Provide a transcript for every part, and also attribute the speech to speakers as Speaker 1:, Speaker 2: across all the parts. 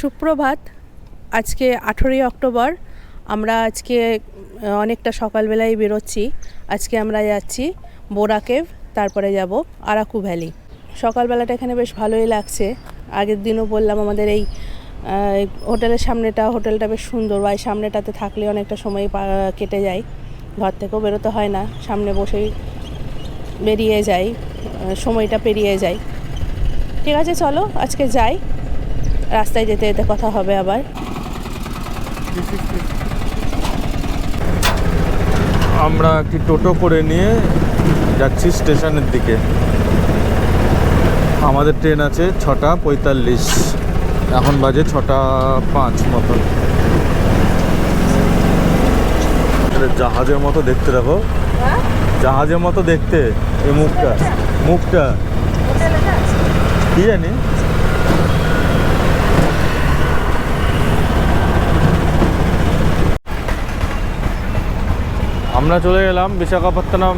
Speaker 1: সুপ্রভাত। আজকে 18ই অক্টোবর। আমরা আজকে অনেকটা সকালবেলায় বেরোচ্ছি। আজকে আমরা যাচ্ছি বোরা কেভ, তারপরে যাব আরাকু ভ্যালি। সকালবেলাটা এখানে বেশ ভালোই লাগছে। আগের দিনও বললাম আমাদের এই হোটেলের হোটেলটা বেশ সুন্দর, বা এই সামনেটাতে থাকলে অনেকটা সময় কেটে যায়, ঘর থেকেও বেরোতে হয় না, সামনে বসেই বেরিয়ে যাই, সময়টা পেরিয়ে যায়। ঠিক আছে, চলো আজকে যাই। রাস্তায় যেতে যেতে কথা হবে আবার।
Speaker 2: আমরা একটি টোটো করে নিয়ে যাচ্ছি স্টেশনের দিকে। আমাদের ট্রেন আছে 6:45, এখন বাজে 6:05 মতন। জাহাজের মতো দেখতে, দেখো জাহাজের মতো দেখতে এই মুখটা কি জানি। আমরা চলে গেলাম বিশাখাপত্তনম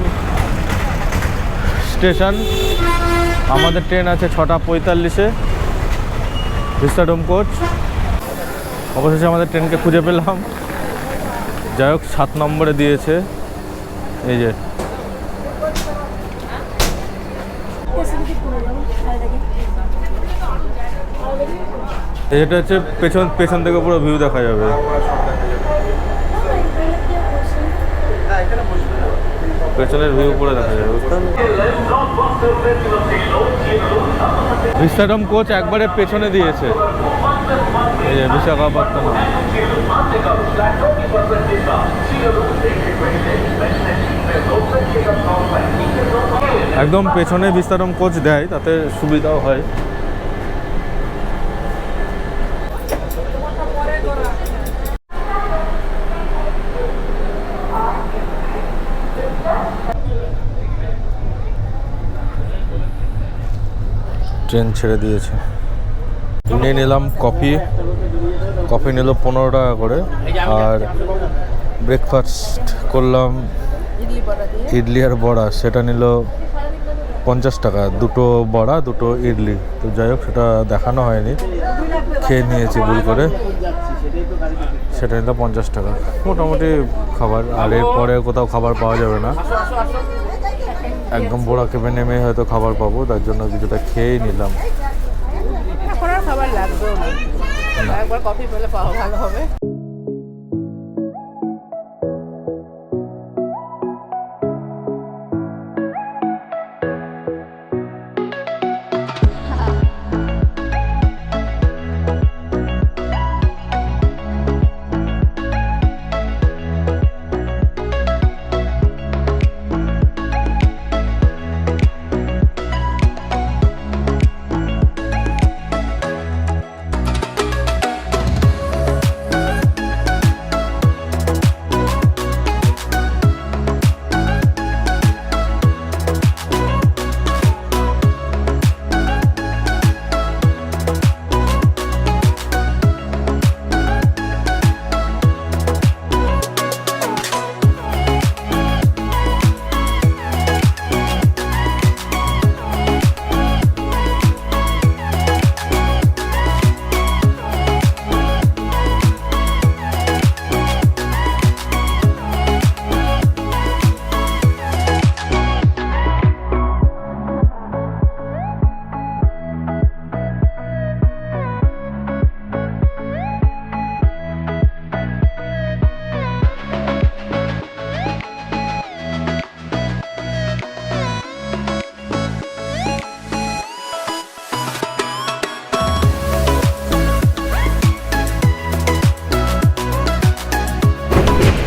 Speaker 2: স্টেশন। আমাদের ট্রেন আছে 6:45-এ, ভিস্টাডোম কোচ। অবশেষে আমাদের ট্রেনকে খুঁজে পেলাম। যাই হোক, 7 নম্বরে দিয়েছে। এই যে এটা হচ্ছে পেছন থেকে পুরো ভিউ দেখা যাবে। পেছনের ভিউ পুরো দেখা যাবে। ভিস্টাডোম কোচ একবারে পেছনে দিয়েছে। এই যে বিশাখাপত্তনম। একদম পেছনে ভিস্টাডোম কোচ দেয়, তাতে সুবিধাও হয়। ট্রেন ছেড়ে দিয়েছে। নিয়ে নিলাম কফি নিল 15 টাকা করে, আর ব্রেকফাস্ট করলাম ইডলি আর বড়া, সেটা নিল 50 টাকা। 2টো বড়া 2টো ইডলি। তো যাই হোক, সেটা দেখানো হয়নি, খেয়ে নিয়েছি ভুল করে। সেটা নিল 50 টাকা। মোটামুটি খাবার, আর এরপরে কোথাও খাবার পাওয়া যাবে না। একদম বোরা কেভে নেমে হয়তো খাবার পাবো, তার জন্য কিছুটা খেয়েই নিলাম।
Speaker 1: এখন আর খাবার লাগবেও না, একবার কফি পেলে ভালো হবে।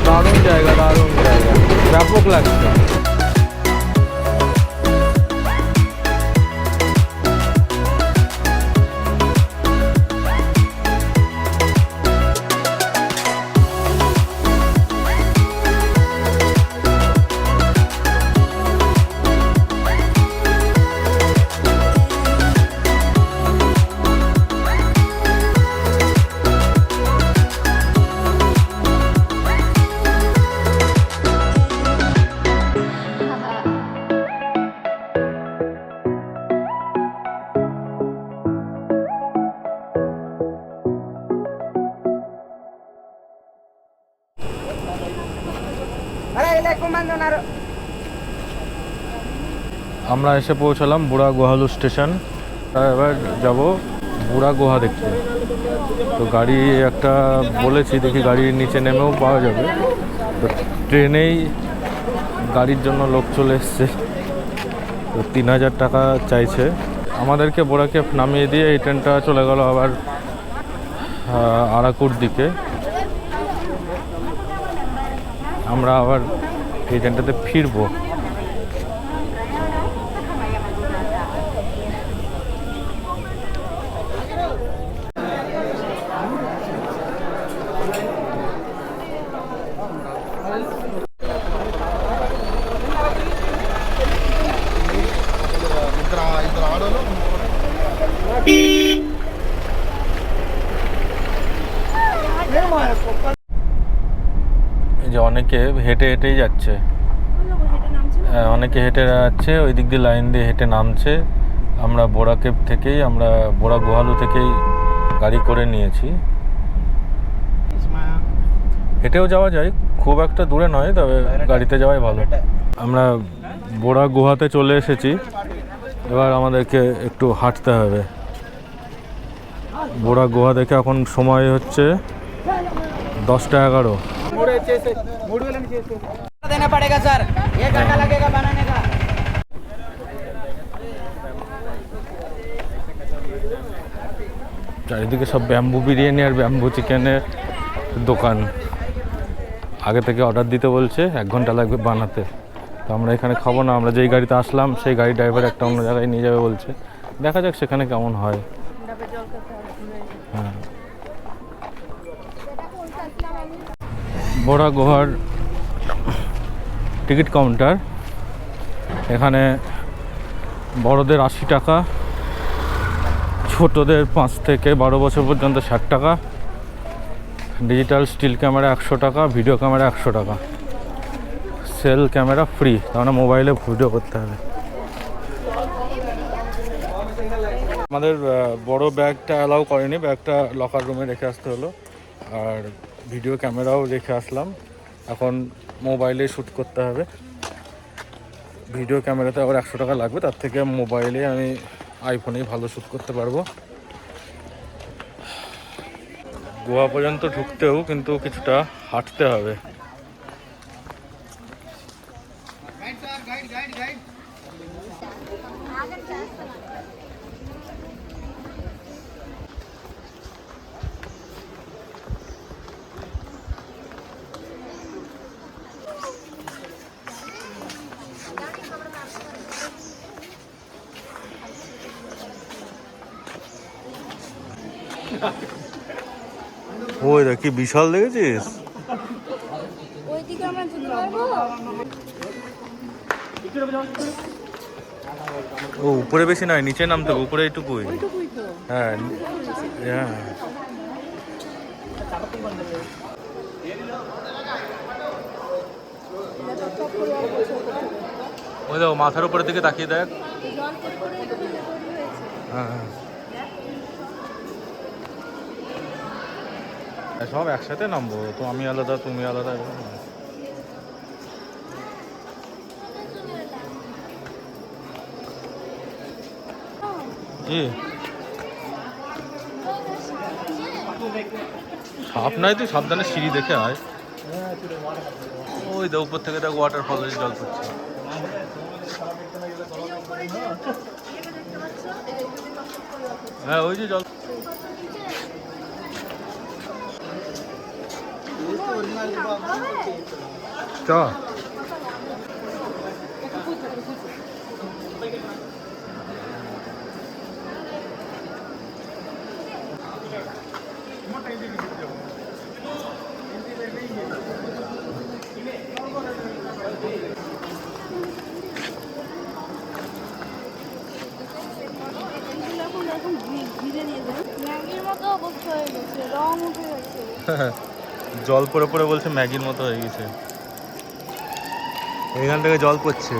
Speaker 1: দারুণ জায়গা, ব্যাপক লাগছে।
Speaker 2: আমরা এসে পৌঁছালাম বুড়া গোহালু স্টেশন। এবার যাব বুড়া গুহা দেখতে। তো গাড়ি একটা বলেছি, দেখি গাড়ির নিচে নেমেও পাওয়া যাবে। তো ট্রেনেই গাড়ির জন্য লোক চলে এসছে। তো 3000 টাকা চাইছে। আমাদেরকে বোরাকে নামিয়ে দিয়ে এই ট্রেনটা চলে গেল আবার আরাকুর দিকে। আমরা আবার এই ট্রেনটাতে ফিরবো। এই যে অনেকে হেঁটে হেঁটেই যাচ্ছে, অনেকে হেঁটে যাচ্ছে, ওই দিক দিয়ে লাইন দিয়ে হেঁটে নামছে। আমরা বোরা কেভ থেকেই, আমরা বোরা গোহালু থেকেই গাড়ি করে নিয়েছি। হেঁটেও যাওয়া যায়, খুব একটা দূরে নয়, তবে গাড়িতে যাওয়াই ভালো। আমরা বোরা গুহাতে চলে এসেছি, এবার আমাদেরকে একটু হাঁটতে হবে। বোরা গুহা দেখে এখন সময় হচ্ছে 10:11। চারিদিকে সব ব্যাম্বু বিরিয়ানি আর ব্যাম্বু চিকেনের দোকান। আগে থেকে অর্ডার দিতে বলছে, 1 ঘন্টা লাগবে বানাতে। তো আমরা এখানে খাবো না, আমরা যেই গাড়িতে আসলাম সেই গাড়ি ড্রাইভার একটা অন্য জায়গায় নিয়ে যাবে বলছে। দেখা যাক সেখানে কেমন হয়। হ্যাঁ, বোরা গুহার টিকিট কাউন্টার। এখানে বড়দের 80 টাকা, ছোটদের 5 থেকে 12 বছর পর্যন্ত 60 টাকা, ডিজিটাল স্টিল ক্যামেরা 100 টাকা, ভিডিও ক্যামেরা 100 টাকা, সেল ক্যামেরা ফ্রি, তার মানে মোবাইলে ভিডিও করতে হবে। আমাদের বড় ব্যাগটা অ্যালাউ করেনি, ব্যাগটা লকার রুমে রেখে আসতে হলো। আর ভিডিও ক্যামেরাও রেখে আসলাম, এখন মোবাইলে শ্যুট করতে হবে। ভিডিও ক্যামেরাতে আবার 100 টাকা লাগবে, তার থেকে মোবাইলে আমি আইফোনেই ভালো শ্যুট করতে পারবো। গোয়া পর্যন্ত ঢুকতেও কিন্তু কিছুটা হাঁটতে হবে। ওই দেখ কি বিশাল, দেখেছিস? ও উপরে বেশি নয়, নিচে নামতে হবে, উপরে এইটুকুই। হ্যাঁ হ্যাঁ, ওই দেখো মাথার উপরের দিকে তাকিয়ে দেখ। হ্যাঁ, সব একসাথে নামবো তো, আমি আলাদা তুমি আলাদা। কি সাপ নাই, তুই সাবধানে সিঁড়ি দেখে আয়। ওই দেখ উপর থেকে দেখ ওয়াটারফল জল পড়ছে। হ্যাঁ ওই যে জল। চ জল পড়ে পড়ে বলছে ম্যাগির মতো হয়ে গেছে। এখান থেকে জল পড়ছে।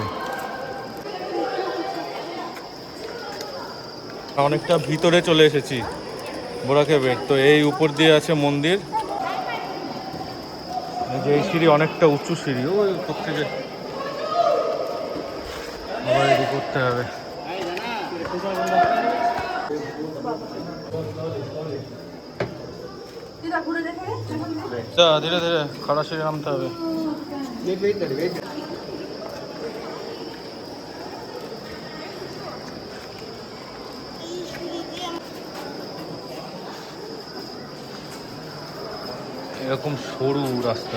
Speaker 2: অনেকটা ভিতরে চলে এসেছি বোরা কেভের। তো এই উপর দিয়ে আছে মন্দির, এই সিঁড়ি অনেকটা উঁচু সিঁড়ি, ওই উপর থেকে আবার এদিকে করতে হবে। ধীরে ধীরে খাড়া সিঁড়ি নামতে হবে। এরকম সরু রাস্তা।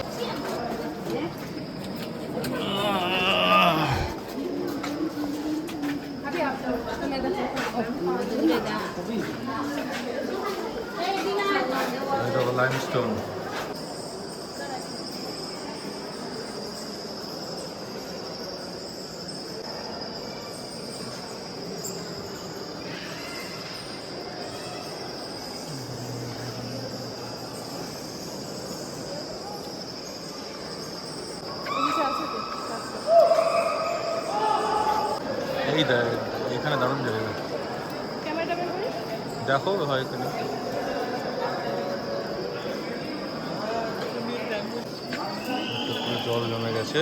Speaker 2: লাইমস্টোন। এই দেখ এখানে দারুণ জায়গা, দেখো হয় এখানে। জল জমে গেছে।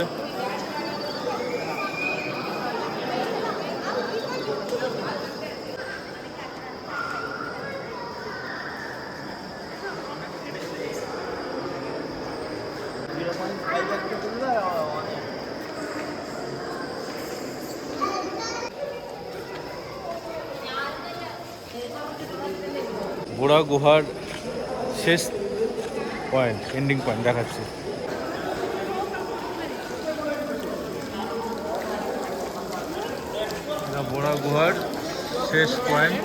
Speaker 2: বোরা গুহার শেষ পয়েন্ট, এন্ডিং পয়েন্ট দেখাচ্ছি। বোরা গুহার শেষ পয়েন্ট।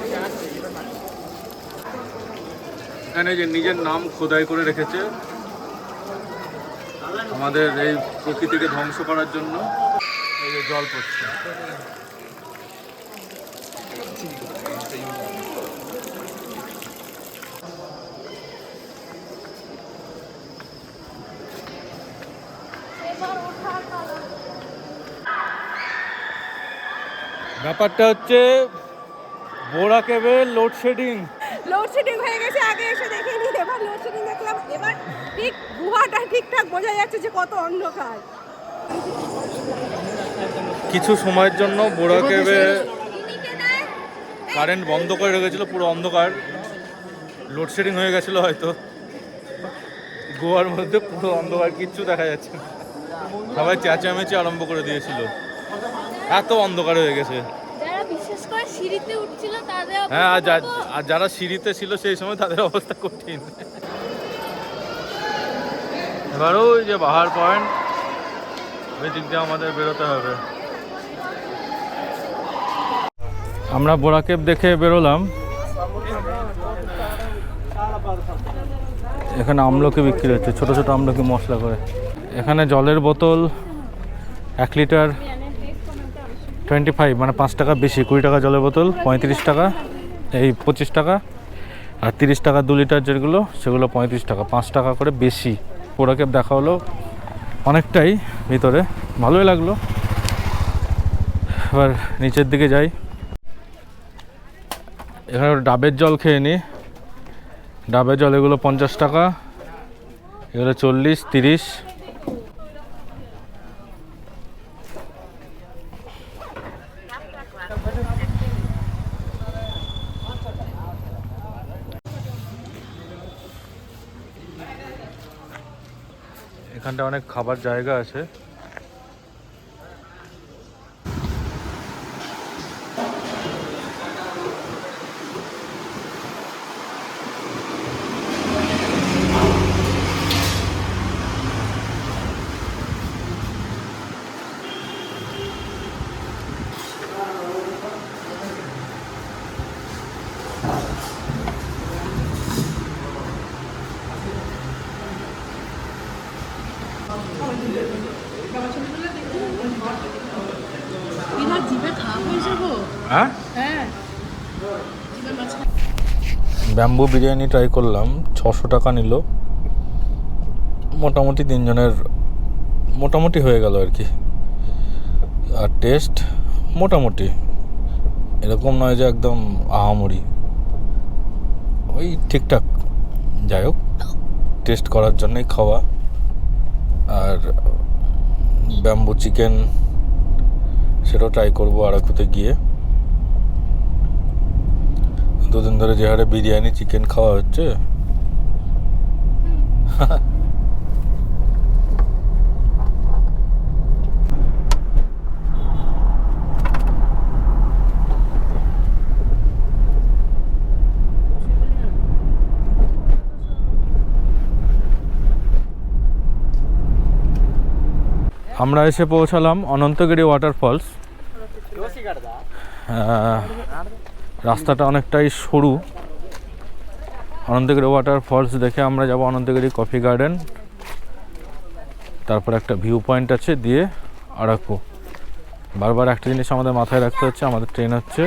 Speaker 2: এখানে যে নিজের নাম খোদাই করে রেখেছে আমাদের এই প্রকৃতিকে ধ্বংস করার জন্য। এই যে জল পড়ছে। ব্যাপারটা হচ্ছে বোরা কেবের লোডশেডিং
Speaker 1: হয়ে গেছে। আগে এসে দেখিনি, এবার লোডশেডিং দেখলাম। এবার ঠিক গুহাটা ঠিকঠাক বোঝা যাচ্ছে যে কত অন্ধকার।
Speaker 2: কিছু সময়ের জন্য বোরা কেবে কারেন্ট বন্ধ করে রেখেছিল, পুরো অন্ধকার। লোডশেডিং হয়ে গেছিলো হয়তো, গোয়ার মধ্যে পুরো অন্ধকার, কিচ্ছু দেখা যাচ্ছে না। সবাই চেঁচামেচি আরম্ভ করে দিয়েছিল, এত অন্ধকার হয়ে গেছে। হ্যাঁ, আর যারা সিঁড়িতে ছিল সেই সময় তাদের অবস্থা কঠিন। এবার ওই যে পাহাড় পয়েন্ট, ওই দিক দিয়ে আমাদের বেরোতে হবে। আমরা বোরা কেভ দেখে বেরোলাম। এখানে আমলকি বিক্রি হচ্ছে, ছোট ছোট আমলকি মশলা করে। এখানে জলের বোতল 1 লিটার 25, মানে 5 টাকা বেশি। 20 টাকা জলের বোতল 35 টাকা, এই 25 টাকা। আর 30 টাকা 2 লিটার যেগুলো, সেগুলো 35 টাকা, 5 টাকা করে বেশি। বোরা কেভ দেখা হলো অনেকটাই ভিতরে, ভালোই লাগলো। এবার নিচের দিকে যাই। এখানে ডাবের জল খেয়ে নিই। ডাবের জল এগুলো 50 টাকা, এগুলো 40, 30। এখানটা অনেক খাবার জায়গা আছে। ব্যাম্বু বিরিয়ানি ট্রাই করলাম, 600 টাকা নিল। মোটামুটি 3 জনের মোটামুটি হয়ে গেল আর কি। আর টেস্ট মোটামুটি, এরকম নয় যে একদম আহামরি, ওই ঠিকঠাক। যাই হোক, টেস্ট করার জন্যই খাওয়া। আর ব্যাম্বু চিকেন, সেটাও ট্রাই করবো আরাকুতে গিয়ে। দুদিন ধরে যে হারে বিরিয়ানি চিকেন খাওয়া হচ্ছে, আমরা এসে পৌঁছালাম অনন্তগিরি ওয়াটারফলস। রাস্তাটা অনেকটাই সরু। অনন্তগিরি ওয়াটারফলস দেখে আমরা যাব অনন্তগিরি কফি গার্ডেন, তারপর একটা ভিউ পয়েন্ট আছে, দিয়ে আরাকু। বারবার একটা জিনিস আমাদের মাথায় রাখতে হচ্ছে, আমাদের ট্রেন হচ্ছে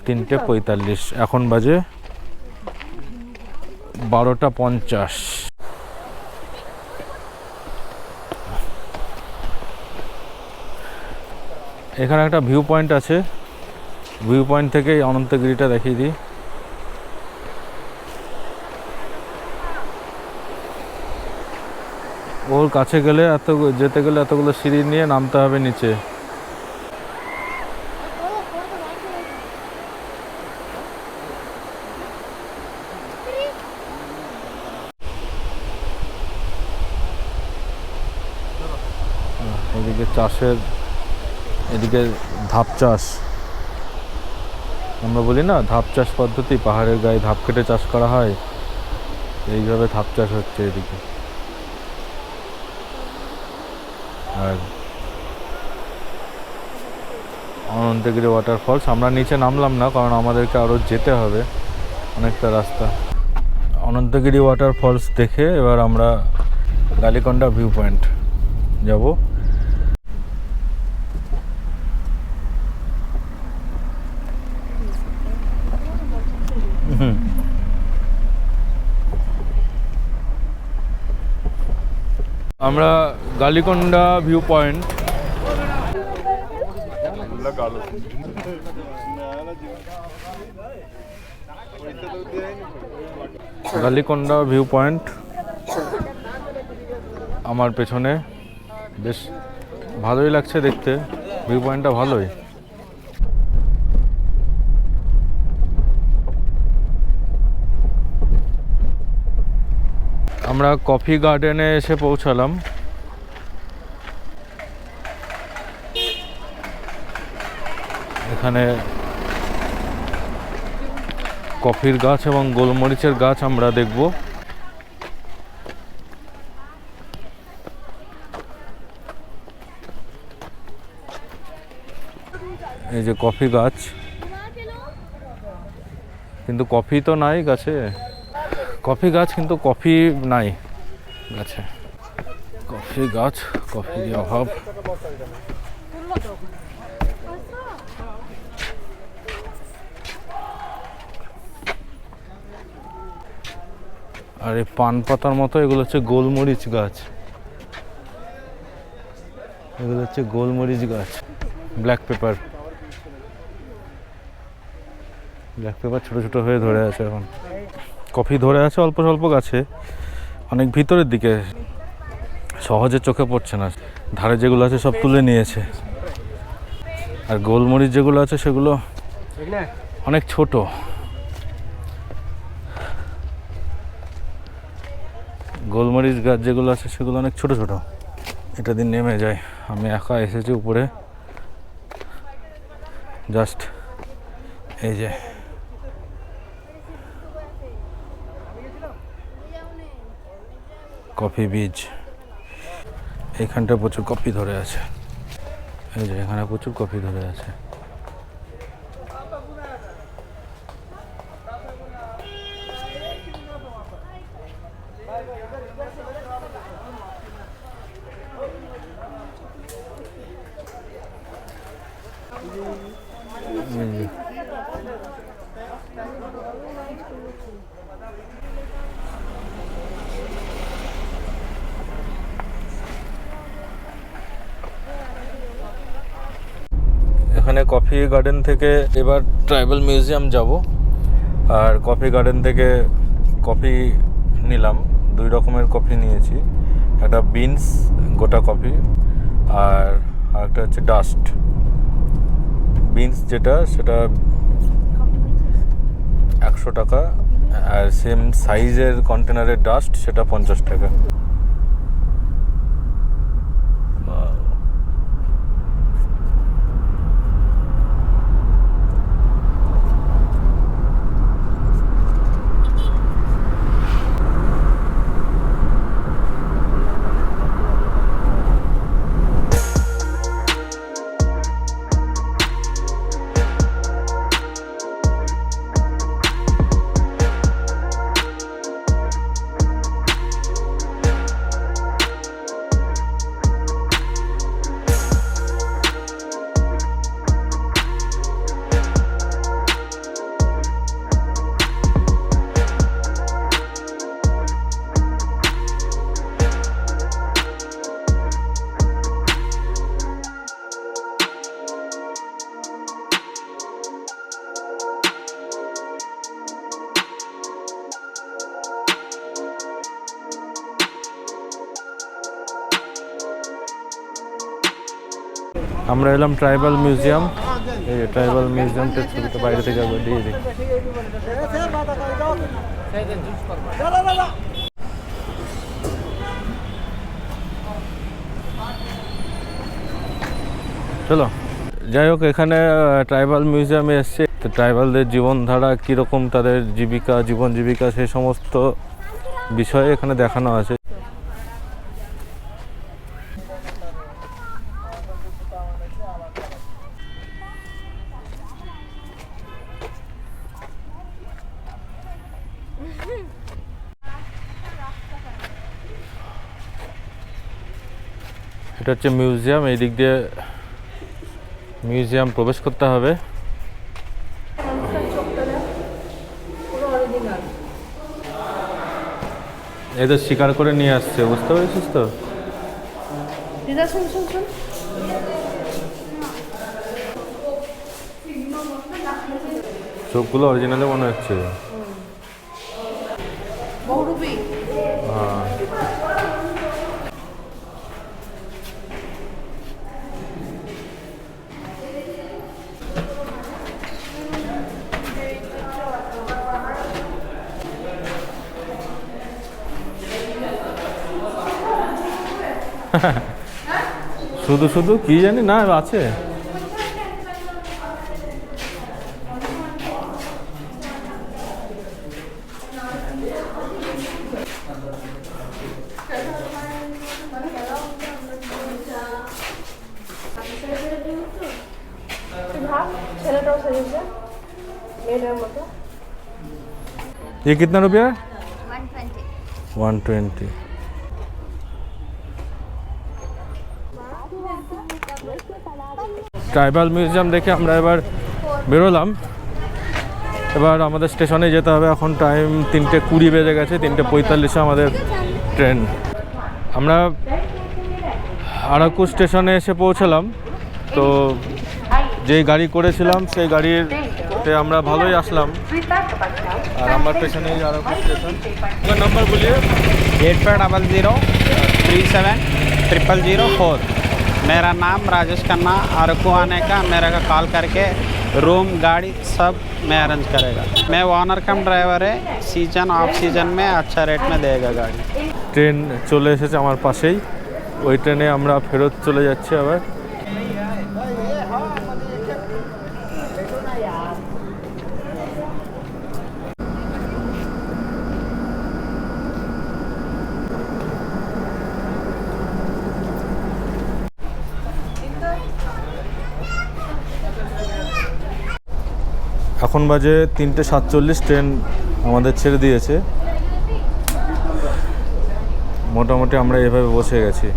Speaker 2: 3:45, এখন বাজে 12:50। এখানে একটা ভিউ পয়েন্ট আছে, ভিউ পয়েন্ট থেকে অনন্তগিরিটা দেখিয়ে দিই। ওর কাছে গেলে যেতে গেলে এতগুলো সিঁড়ি নিয়ে নামতে হবে নিচে। এদিকে চাষের, এদিকে ধাপ চাষ, আমরা বলি না ধাপ চাষ পদ্ধতি, পাহাড়ের গায়ে ধাপ কেটে চাষ করা হয়, এইভাবে ধাপ চাষ হচ্ছে এদিকে। আর অনন্তগিরি ওয়াটারফলস, আমরা নিচে নামলাম না কারণ আমাদেরকে আরও যেতে হবে অনেকটা রাস্তা। অনন্তগিরি ওয়াটারফলস দেখে এবার আমরা গালিকোন্ডা ভিউ পয়েন্ট যাব। আমরা Galikonda view point, Galikonda view point আমার পেছনে, বেশ ভালোই লাগছে দেখতে, ভিউ পয়েন্টটা ভালোই। আমরা কফি গার্ডেনে এসে পৌঁছালাম। এখানে কফির গাছ এবং গোলমরিচের গাছ আমরা দেখব। এই যে কফি গাছ, কিন্তু কফি তো নাই গাছে, কফি গাছ কিন্তু কফি নাই গাছে। কফি গাছ, কফির অভাব। আর এই পান পাতার মতো এগুলো হচ্ছে গোলমরিচ গাছ, এগুলো হচ্ছে গোলমরিচ গাছ। ব্ল্যাক পেপার, ব্ল্যাক পেপার ছোট ছোট হয়ে ধরে আছে এখন। কফি ধরে আছে অল্প স্বল্প গাছে, অনেক ভিতরের দিকে, সহজে চোখে পড়ছে না। ধারে যেগুলো আছে সব তুলে নিয়েছে। আর গোলমরিচ যেগুলো আছে সেগুলো অনেক ছোট। গোলমরিচ গাছ যেগুলো আছে সেগুলো অনেক ছোট ছোট। এটা দিন নেমে যায়। আমি একা এসেছি উপরে, জাস্ট এই যে কফি বীজ, এইখানটা প্রচুর কফি ধরে আছে। এই যে এখানে প্রচুর কফি ধরে আছে। এখানে কফি গার্ডেন থেকে এবার ট্রাইবাল মিউজিয়াম যাব। আর কফি গার্ডেন থেকে কফি নিলাম, 2 রকমের কফি নিয়েছি। একটা বিনস গোটা কফি, আর একটা হচ্ছে ডাস্ট। বিনস যেটা সেটা 100 টাকা, আর সেম সাইজের কন্টেনারের ডাস্ট সেটা 50 টাকা। আমরা এলাম ট্রাইবাল মিউজিয়াম। এই ট্রাইবাল মিউজিয়ামটার ছবিটা বাইরে থেকে একবার দিয়ে দিই। চলো, যাই হোক, এখানে ট্রাইবাল মিউজিয়ামে এসছে। তো ট্রাইবালদের জীবনধারা কীরকম, তাদের জীবিকা, জীবন জীবিকা, সেই সমস্ত বিষয়ে এখানে দেখানো আছে। এটা হচ্ছে মিউজিয়াম। এই দিক দিয়ে মিউজিয়াম প্রবেশ করতে হবে। এদের শিকার করে নিয়ে আসছে, বুঝতে পেরেছিস তো? চোখগুলো অরিজিনালি মনে হচ্ছে। হ্যাঁ, শুধু শুধু কি জানি না আছে। ये कितना रुपया? 120। ট্রাইবাল মিউজিয়াম দেখে আমরা এবার বেরোলাম। এবার আমাদের স্টেশনে যেতে হবে। এখন টাইম 3:20 বেজে গেছে। 3:45 আমাদের ট্রেন। আমরা আরাকু স্টেশনে এসে পৌঁছলাম। তো যেই গাড়ি করেছিলাম সেই গাড়িতে আমরা ভালোই আসলাম। আর আমার পেছনেই আরাকু স্টেশন। আপনার নাম্বার বলিয়ে
Speaker 3: 8500370004। मेरा नाम राजेश खन्ना। अरकू आने का मेरे को कॉल करके रूम गाड़ी सब मैं अरेंज करेगा। मैं ओनर कम ड्राइवर है। सीजन ऑफ सीजन में अच्छा रेट में देगा गाड़ी।
Speaker 2: ট্রেন চলে এসেছে আমার পাশেই। ওই ট্রেনে আমরা ফেরত চলে যাচ্ছি আবার। এখন বাজে 3:47। ট্রেন আমাদের ছেড়ে দিয়েছে। মোটামুটি আমরা এভাবে বসে গেছি।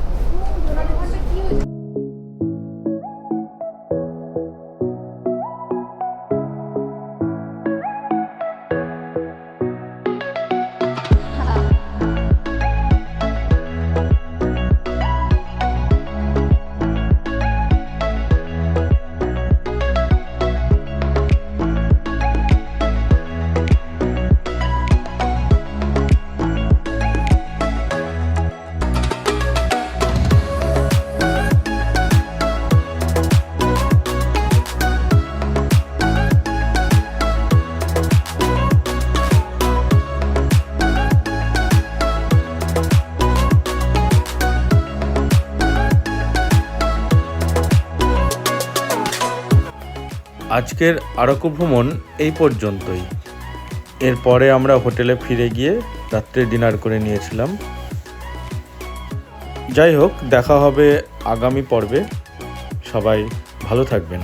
Speaker 2: আজকের আরাকু ভ্রমণ এই পর্যন্তই। এরপরে আমরা হোটেলে ফিরে গিয়ে রাত্রে ডিনার করে নিয়েছিলাম। যাই হোক, দেখা হবে আগামী পর্বে। সবাই ভালো থাকবেন।